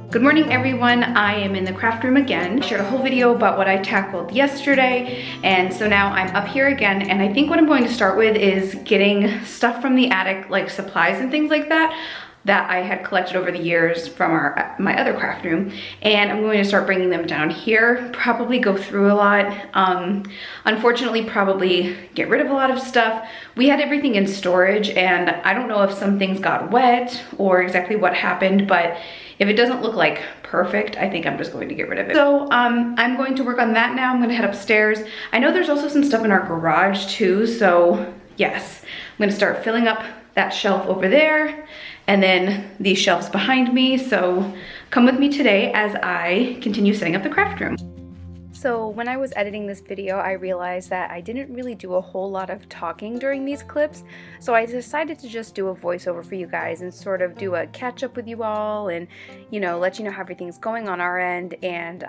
Good morning everyone, I am in the craft room again. I shared a whole video about what I tackled yesterday, and so now I'm up here again, and I think what I'm going to start with is getting stuff from the attic, like supplies and things like that I had collected over the years from my other craft room, and I'm going to start bringing them down here, probably go through a lot. Unfortunately, probably get rid of a lot of stuff. We had everything in storage, and I don't know if some things got wet or exactly what happened, but if it doesn't look like perfect, I think I'm just going to get rid of it. So I'm going to work on that now. I'm gonna head upstairs. I know there's also some stuff in our garage too, so yes, I'm gonna start filling up that shelf over there and then these shelves behind me. So come with me today as I continue setting up the craft room. So when I was editing this video, I realized that I didn't really do a whole lot of talking during these clips, so I decided to just do a voiceover for you guys and sort of do a catch up with you all and, you know, let you know how everything's going on our end. And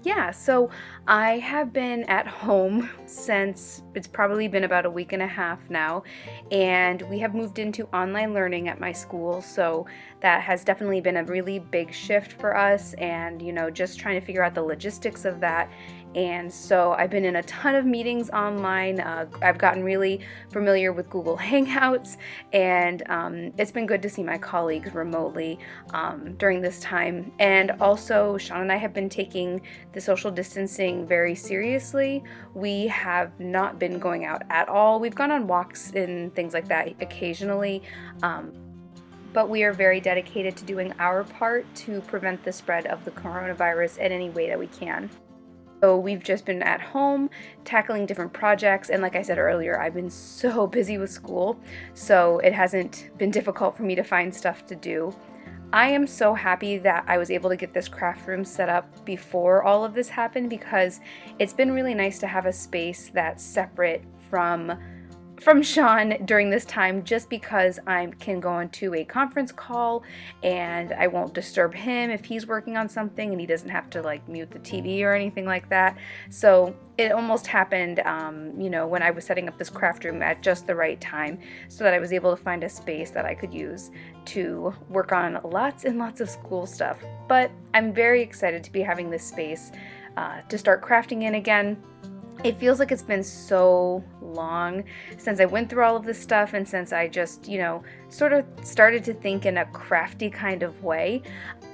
yeah, so I have been at home since it's probably been about a week and a half now, and we have moved into online learning at my school, so that has definitely been a really big shift for us, and you know, just trying to figure out the logistics of that. And so I've been in a ton of meetings online. I've gotten really familiar with Google Hangouts, and it's been good to see my colleagues remotely during this time. And also, Sean and I have been taking the social distancing very seriously. We have not been going out at all. We've gone on walks and things like that occasionally, but we are very dedicated to doing our part to prevent the spread of the coronavirus in any way that we can. So we've just been at home tackling different projects, and like I said earlier, I've been so busy with school, so it hasn't been difficult for me to find stuff to do. I am so happy that I was able to get this craft room set up before all of this happened, because it's been really nice to have a space that's separate from Sean during this time, just because I can go into a conference call and I won't disturb him if he's working on something, and he doesn't have to like mute the TV or anything like that. So it almost happened, you know, when I was setting up this craft room at just the right time, so that I was able to find a space that I could use to work on lots and lots of school stuff. But I'm very excited to be having this space to start crafting in again. It feels like it's been so long since I went through all of this stuff, and since I just, you know, sort of started to think in a crafty kind of way.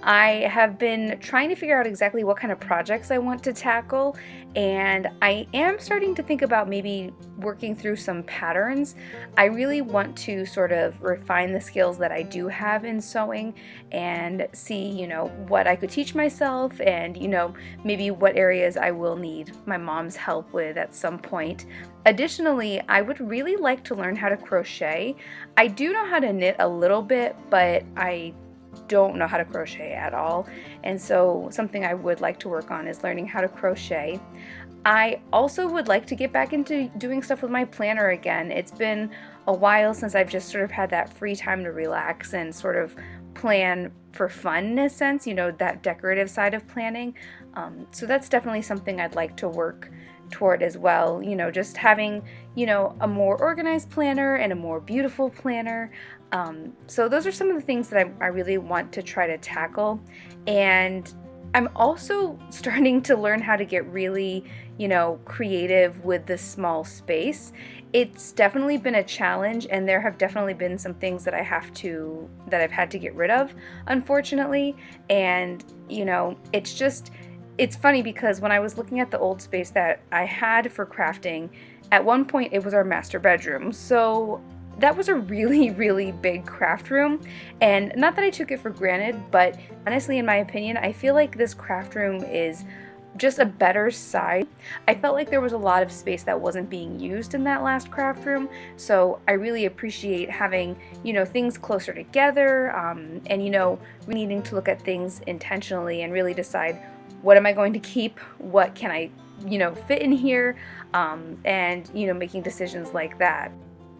I have been trying to figure out exactly what kind of projects I want to tackle, and I am starting to think about maybe working through some patterns. I really want to sort of refine the skills that I do have in sewing and see, you know, what I could teach myself, and, you know, maybe what areas I will need my mom's help with at some point. Additionally, I would really like to learn how to crochet. I do know how to knit a little bit, but I don't know how to crochet at all, and so something I would like to work on is learning how to crochet. I also would like to get back into doing stuff with my planner again. It's been a while since I've just sort of had that free time to relax and sort of plan for fun in a sense, you know, that decorative side of planning. So that's definitely something I'd like to work toward as well, you know, just having, you know, a more organized planner and a more beautiful planner. So those are some of the things that I really want to try to tackle. And I'm also starting to learn how to get really, you know, creative with this small space. It's definitely been a challenge, and there have definitely been some things that I've had to get rid of, unfortunately. And, you know, it's funny because when I was looking at the old space that I had for crafting, at one point it was our master bedroom. So that was a really, really big craft room, and not that I took it for granted, but honestly, in my opinion, I feel like this craft room is just a better size. I felt like there was a lot of space that wasn't being used in that last craft room, so I really appreciate having, you know, things closer together, and, you know, needing to look at things intentionally and really decide, what am I going to keep? What can I, you know, fit in here? And, you know, making decisions like that.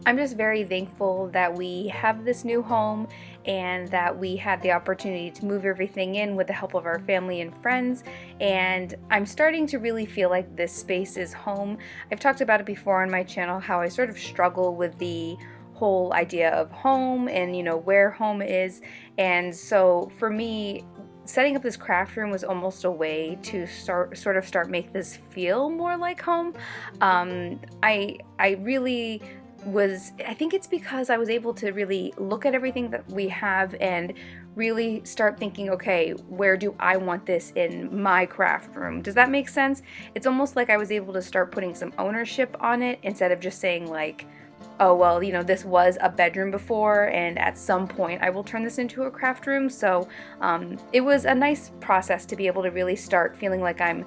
I'm just very thankful that we have this new home and that we had the opportunity to move everything in with the help of our family and friends, and I'm starting to really feel like this space is home. I've talked about it before on my channel, how I sort of struggle with the whole idea of home and, you know, where home is, and so for me, setting up this craft room was almost a way to start make this feel more like home. I really was, I think it's because I was able to really look at everything that we have and really start thinking, okay, where do I want this in my craft room? Does that make sense? It's almost like I was able to start putting some ownership on it instead of just saying like, oh, well, you know, this was a bedroom before and at some point I will turn this into a craft room. So it was a nice process to be able to really start feeling like I'm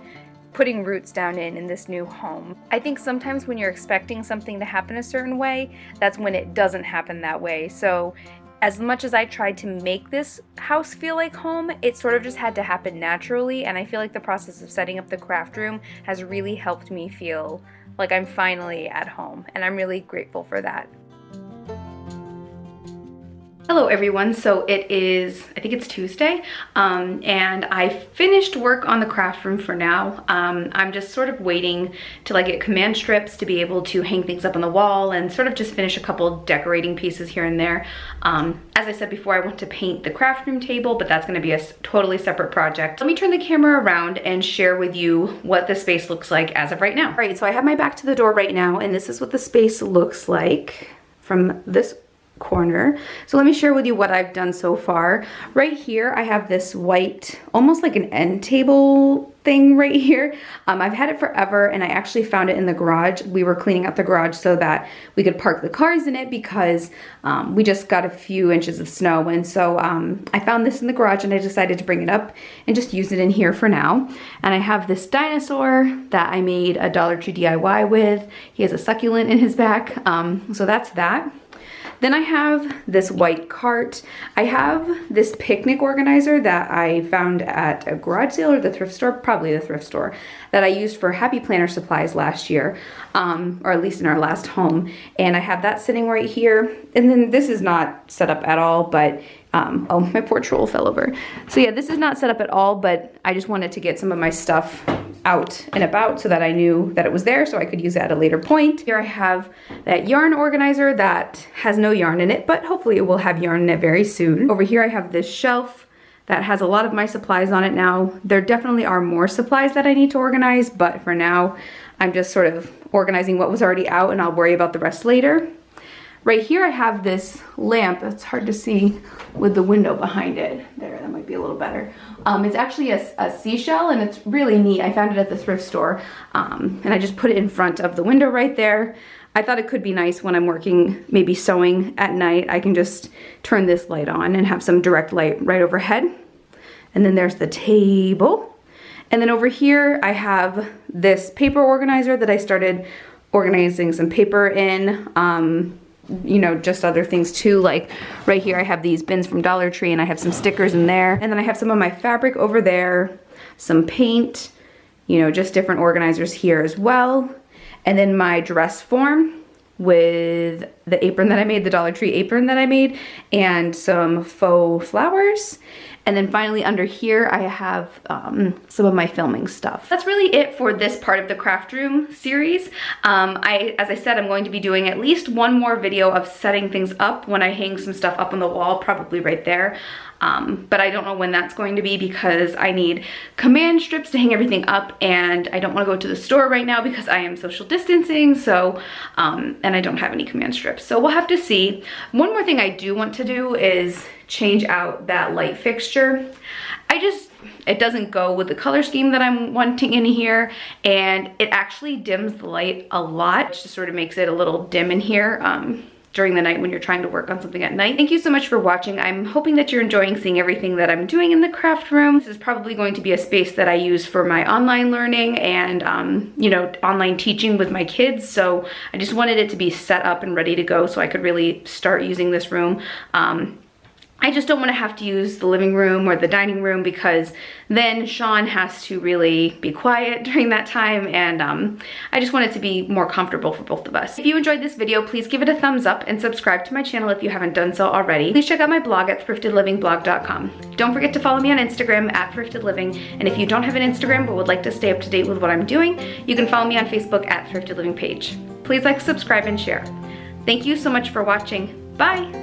putting roots down in this new home. I think sometimes when you're expecting something to happen a certain way, that's when it doesn't happen that way. So as much as I tried to make this house feel like home, it sort of just had to happen naturally, and I feel like the process of setting up the craft room has really helped me feel like I'm finally at home, and I'm really grateful for that. Hello everyone, so it is, I think it's Tuesday, and I finished work on the craft room for now. I'm just sort of waiting till I get command strips to be able to hang things up on the wall and sort of just finish a couple decorating pieces here and there. As I said before, I want to paint the craft room table, but that's gonna be a totally separate project. Let me turn the camera around and share with you what the space looks like as of right now. All right, so I have my back to the door right now, and this is what the space looks like from this corner. So let me share with you what I've done so far. Right here I have this white, almost like an end table thing right here. I've had it forever, and I actually found it in the garage. We were cleaning out the garage so that we could park the cars in it because we just got a few inches of snow, and so I found this in the garage and I decided to bring it up and just use it in here for now. And I have this dinosaur that I made a Dollar Tree DIY with. He has a succulent in his back, so that's that. Then I have this white cart. I have this picnic organizer that I found at a garage sale or the thrift store, probably the thrift store, that I used for Happy Planner supplies last year, or at least in our last home. And I have that sitting right here. And then this is not set up at all, but oh, my poor troll fell over. So yeah, this is not set up at all, but I just wanted to get some of my stuff out and about so that I knew that it was there so I could use it at a later point. Here I have that yarn organizer that has no yarn in it, but hopefully it will have yarn in it very soon. Over here I have this shelf that has a lot of my supplies on it now. There definitely are more supplies that I need to organize, but for now I'm just sort of organizing what was already out, and I'll worry about the rest later. Right here I have this lamp. It's hard to see with the window behind it. There, that might be a little better. It's actually a seashell, and it's really neat. I found it at the thrift store, and I just put it in front of the window right there. I thought it could be nice when I'm working, maybe sewing at night. I can just turn this light on and have some direct light right overhead. And then there's the table. And then over here I have this paper organizer that I started organizing some paper in. You know, just other things too, like right here I have these bins from Dollar Tree and I have some stickers in there, and then I have some of my fabric over there, some paint, you know, just different organizers here as well, and then my dress form with the apron that I made, the Dollar Tree apron that I made, and some faux flowers. And then finally under here I have some of my filming stuff. That's really it for this part of the craft room series. As I said, I'm going to be doing at least one more video of setting things up when I hang some stuff up on the wall, probably right there. But I don't know when that's going to be because I need command strips to hang everything up, and I don't want to go to the store right now because I am social distancing, so, and I don't have any command strips. So we'll have to see. One more thing I do want to do is change out that light fixture. It doesn't go with the color scheme that I'm wanting in here, and it actually dims the light a lot. It just sort of makes it a little dim in here. During the night when you're trying to work on something at night. Thank you so much for watching. I'm hoping that you're enjoying seeing everything that I'm doing in the craft room. This is probably going to be a space that I use for my online learning and you know, online teaching with my kids. So I just wanted it to be set up and ready to go so I could really start using this room. I just don't want to have to use the living room or the dining room because then Sean has to really be quiet during that time, and I just want it to be more comfortable for both of us. If you enjoyed this video, please give it a thumbs up and subscribe to my channel if you haven't done so already. Please check out my blog at thriftedlivingblog.com. Don't forget to follow me on Instagram at thriftedliving, and if you don't have an Instagram but would like to stay up to date with what I'm doing, you can follow me on Facebook at Thrifted Living page. Please like, subscribe, and share. Thank you so much for watching. Bye!